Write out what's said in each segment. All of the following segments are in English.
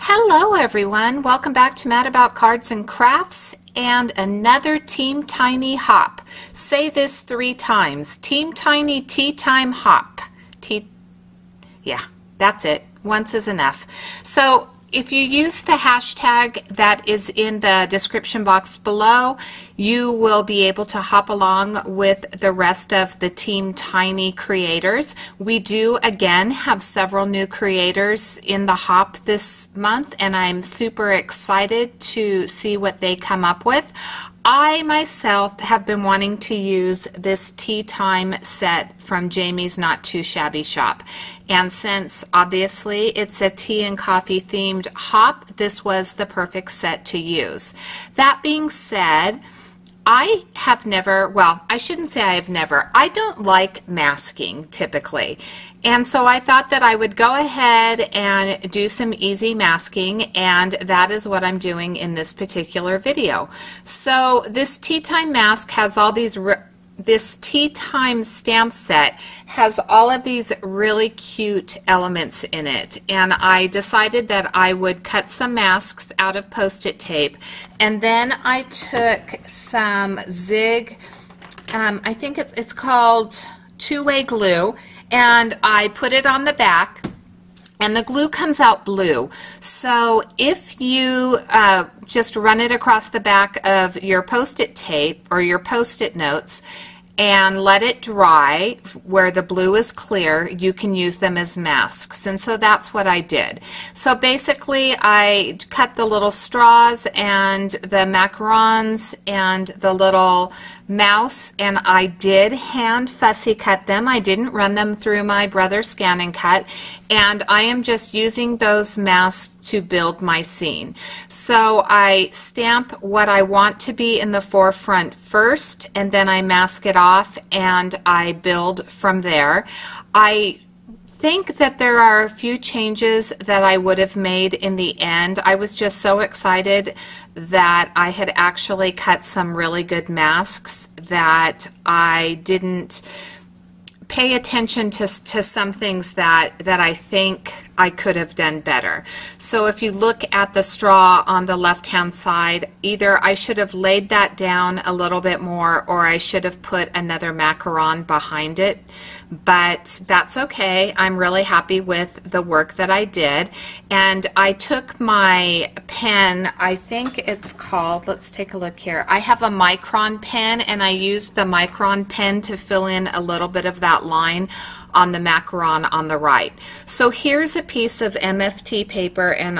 Hello everyone, welcome back to Mad About Cards and Crafts and another Team Tiny hop. Say this 3 times. Team Tiny tea time hop. Yeah, that's it. Once is enough. So if you use the hashtag that is in the description box below, you will be able to hop along with the rest of the Team Tiny creators. We do again have several new creators in the hop this month, and I'm super excited to see what they come up with. I myself have been wanting to use this tea time set from Jamie's Not2Shabby Shop, and since obviously it's a tea and coffee themed hop, this was the perfect set to use. That being said, I have never, well, I shouldn't say I have never, I don't like masking typically. And so I thought that I would go ahead and do some easy masking, and that is what I'm doing in this particular video. So this tea time mask has all these, this tea time stamp set has all of these really cute elements in it, and I decided that I would cut some masks out of Post-it tape, and then I took some Zig, I think it's called two-way glue, and I put it on the back, and the glue comes out blue. So if you just run it across the back of your Post-it tape or your Post-it notes and let it dry where the blue is clear, you can use them as masks. And so that's what I did. So basically I cut the little straws and the macarons and the little mouse, and I did hand fussy cut them. I didn't run them through my brother's scan and cut, and I am just using those masks to build my scene. So I stamp what I want to be in the forefront first, and then I mask it off and I build from there. I think that there are a few changes that I would have made in the end. I was just so excited that I had actually cut some really good masks that I didn't pay attention to some things that I think I could have done better. So if you look at the straw on the left hand side, either I should have laid that down a little bit more, or I should have put another macaron behind it, but that's okay. I'm really happy with the work that I did. And I took my pen, I think it's called, let's take a look here, I have a micron pen, and I used the micron pen to fill in a little bit of that line on the macaron on the right. So here's a piece of MFT paper, and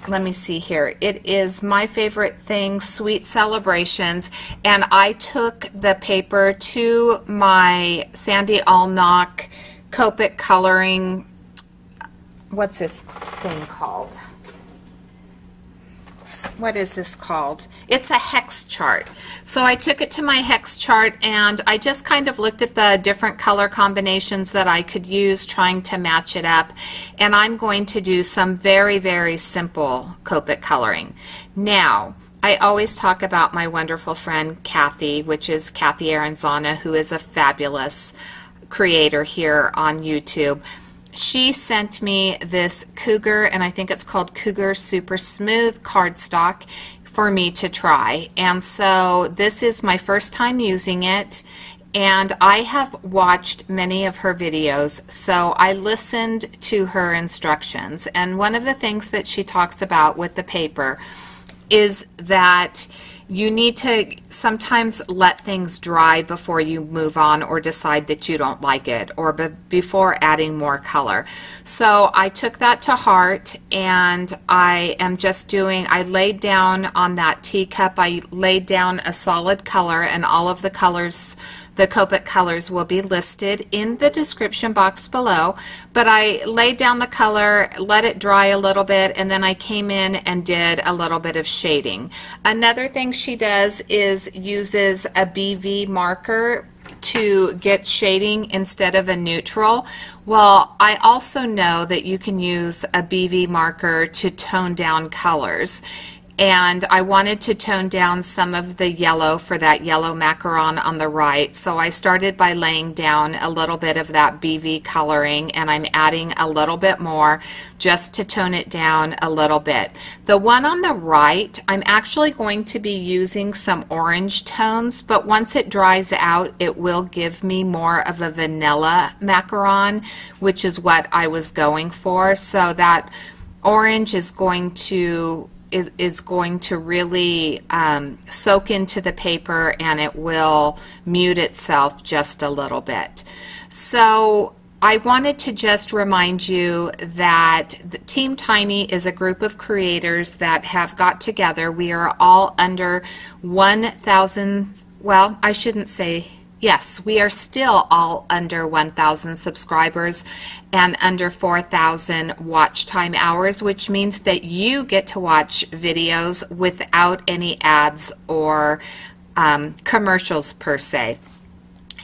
let me see here, it is my favorite thing, Sweet Celebrations, and I took the paper to my Sandy Allnock Copic coloring, what's this thing called? What is this called? It's a hex chart. So I took it to my hex chart, and I just kind of looked at the different color combinations that I could use, trying to match it up, and I'm going to do some very, very simple Copic coloring. Now, I always talk about my wonderful friend Kathy, which is Kathy Aranzana, who is a fabulous creator here on YouTube. She sent me this Cougar, and I think it's called Cougar Super Smooth cardstock for me to try. And so this is my first time using it, and I have watched many of her videos, so I listened to her instructions. And one of the things that she talks about with the paper is that you need to sometimes let things dry before you move on or decide that you don't like it, or before adding more color. So I took that to heart, and I am just doing, I laid down on that teacup, I laid down a solid color, and all of the colors, the Copic colors, will be listed in the description box below. But I laid down the color, let it dry a little bit, and then I came in and did a little bit of shading. Another thing she does is uses a BV marker to get shading instead of a neutral. Well, I also know that you can use a BV marker to tone down colors. and I wanted to tone down some of the yellow for that yellow macaron on the right. So I started by laying down a little bit of that BV coloring, and I'm adding a little bit more just to tone it down a little bit. The one on the right, I'm actually going to be using some orange tones, but once it dries out, it will give me more of a vanilla macaron, which is what I was going for. So that orange is going to really soak into the paper, and it will mute itself just a little bit. So I wanted to just remind you that the Team Tiny is a group of creators that have got together. We are all under 1,000, well, I shouldn't say, yes, we are still all under 1,000 subscribers and under 4,000 watch time hours, which means that you get to watch videos without any ads or commercials per se.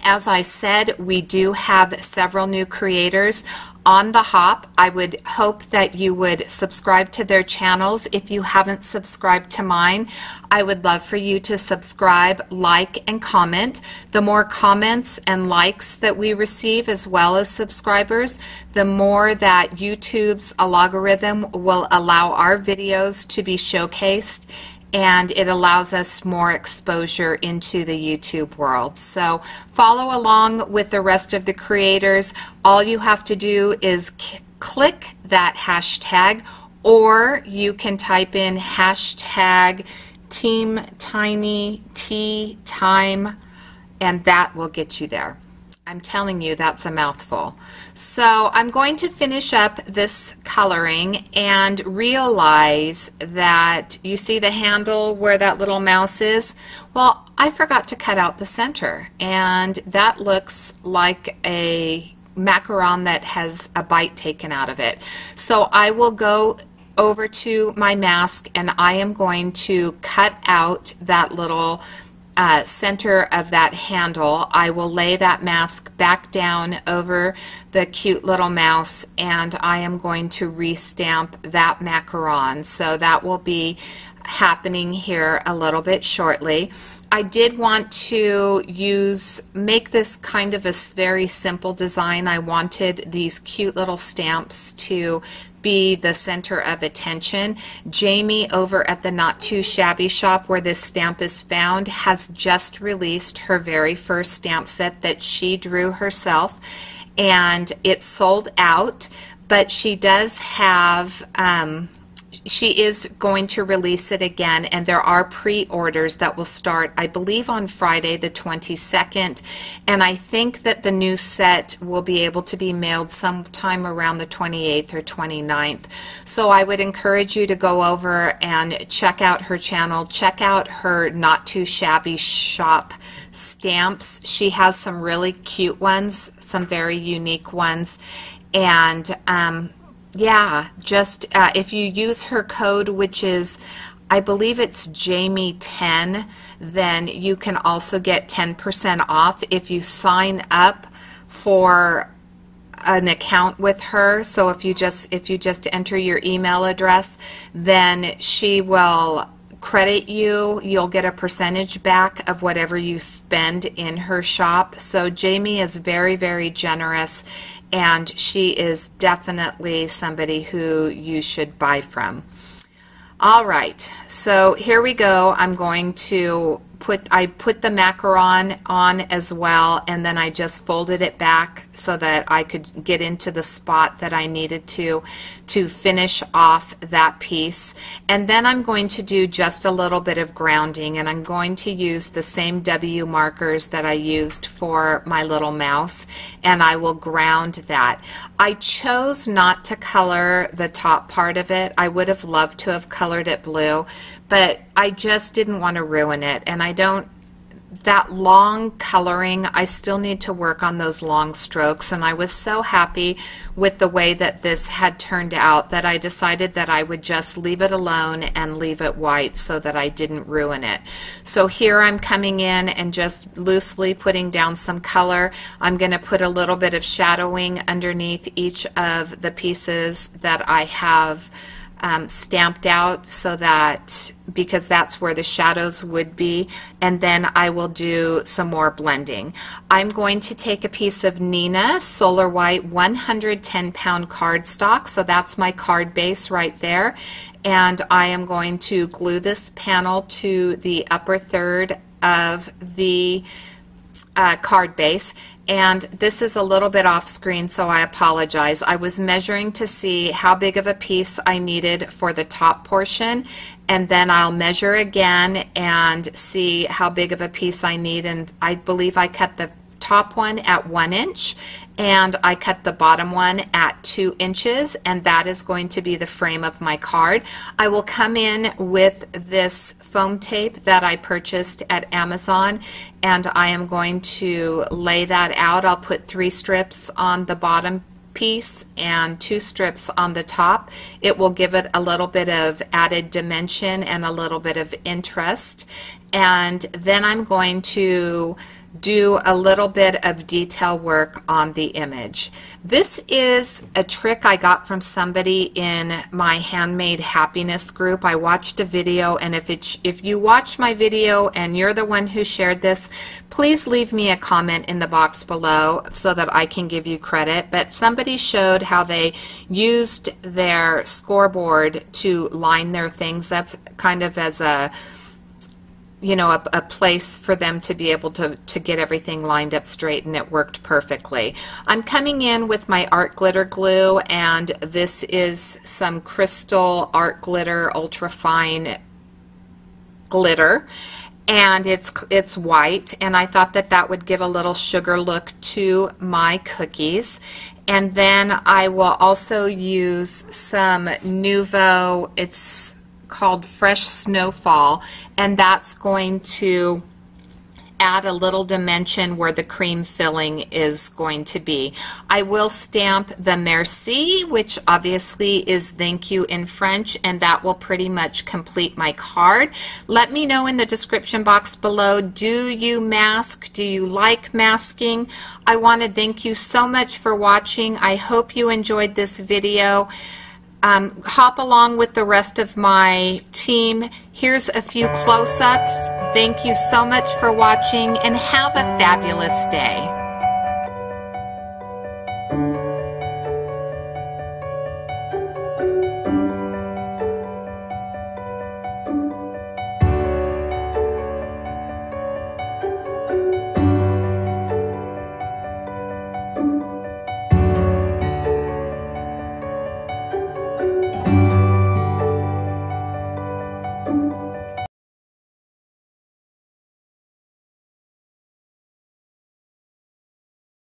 As I said, we do have several new creators on the hop. I would hope that you would subscribe to their channels. If you haven't subscribed to mine, I would love for you to subscribe, like, and comment. The more comments and likes that we receive, as well as subscribers, the more that YouTube's algorithm will allow our videos to be showcased, and it allows us more exposure into the YouTube world. So follow along with the rest of the creators. All you have to do is click that hashtag, or you can type in hashtag Team Tiny Tea Time, and that will get you there. I'm telling you, that's a mouthful. So I'm going to finish up this coloring and realize that you see the handle where that little mouse is? Well, I forgot to cut out the center, and that looks like a macaron that has a bite taken out of it. So I will go over to my mask, and I am going to cut out that little center of that handle. I will lay that mask back down over the cute little mouse, and I am going to restamp that macaron. So that will be happening here a little bit shortly. I did want to make this kind of a very simple design. I wanted these cute little stamps to be the center of attention. Jamie over at the Not2Shabby Shop, where this stamp is found, has just released her very first stamp set that she drew herself, and it's sold out, but she does have she is going to release it again, and there are pre-orders that will start, I believe, on Friday the 22nd, and I think that the new set will be able to be mailed sometime around the 28th or 29th. So I would encourage you to go over and check out her channel, check out her Not2Shabby Shop stamps. She has some really cute ones, some very unique ones, and yeah, just if you use her code, which is, I believe it's Jamie10, then you can also get 10% off if you sign up for an account with her. So if you just enter your email address, then she will credit you. You'll get a percentage back of whatever you spend in her shop. So Jamie is very, very generous, and she is definitely somebody who you should buy from. All right, so here we go. I'm going to I put the macaron on as well, and then I just folded it back so that I could get into the spot that I needed to finish off that piece. And then I'm going to do just a little bit of grounding, and I'm going to use the same W markers that I used for my little mouse, and I will ground that. I chose not to color the top part of it. I would have loved to have colored it blue, but I just didn't want to ruin it, and that long coloring, I still need to work on those long strokes, and I was so happy with the way that this had turned out that I decided that I would just leave it alone and leave it white so that I didn't ruin it. So here I'm coming in and just loosely putting down some color. I'm going to put a little bit of shadowing underneath each of the pieces that I have stamped out, so that, because that's where the shadows would be, and then I will do some more blending. I'm going to take a piece of Neenah Solar White 110 pound cardstock, so that's my card base right there, and I am going to glue this panel to the upper third of the card base. And this is a little bit off screen, so I apologize. I was measuring to see how big of a piece I needed for the top portion, and then I'll measure again and see how big of a piece I need, and I believe I cut the top one at 1 inch and I cut the bottom one at 2 inches, and that is going to be the frame of my card. I will come in with this foam tape that I purchased at Amazon, and I am going to lay that out. I'll put 3 strips on the bottom piece and 2 strips on the top. It will give it a little bit of added dimension and a little bit of interest. And then I'm going to do a little bit of detail work on the image. This is a trick I got from somebody in my Handmade Happiness group. I watched a video, and if you watch my video and you're the one who shared this, please leave me a comment in the box below so that I can give you credit. But somebody showed how they used their scoreboard to line their things up, kind of as a, you know, a place for them to be able to get everything lined up straight, and it worked perfectly. I'm coming in with my art glitter glue, and this is some Crystal Art Glitter Ultra Fine glitter, and it's white, and I thought that that would give a little sugar look to my cookies. And then I will also use some Nuvo, it's called Fresh Snowfall, and that's going to add a little dimension where the cream filling is going to be. I will stamp the merci, which obviously is thank you in French, and that will pretty much complete my card. Let me know in the description box below, do you mask? Do you like masking? I want to thank you so much for watching. I hope you enjoyed this video. Hop along with the rest of my team. Here's a few close-ups. Thank you so much for watching, and have a fabulous day.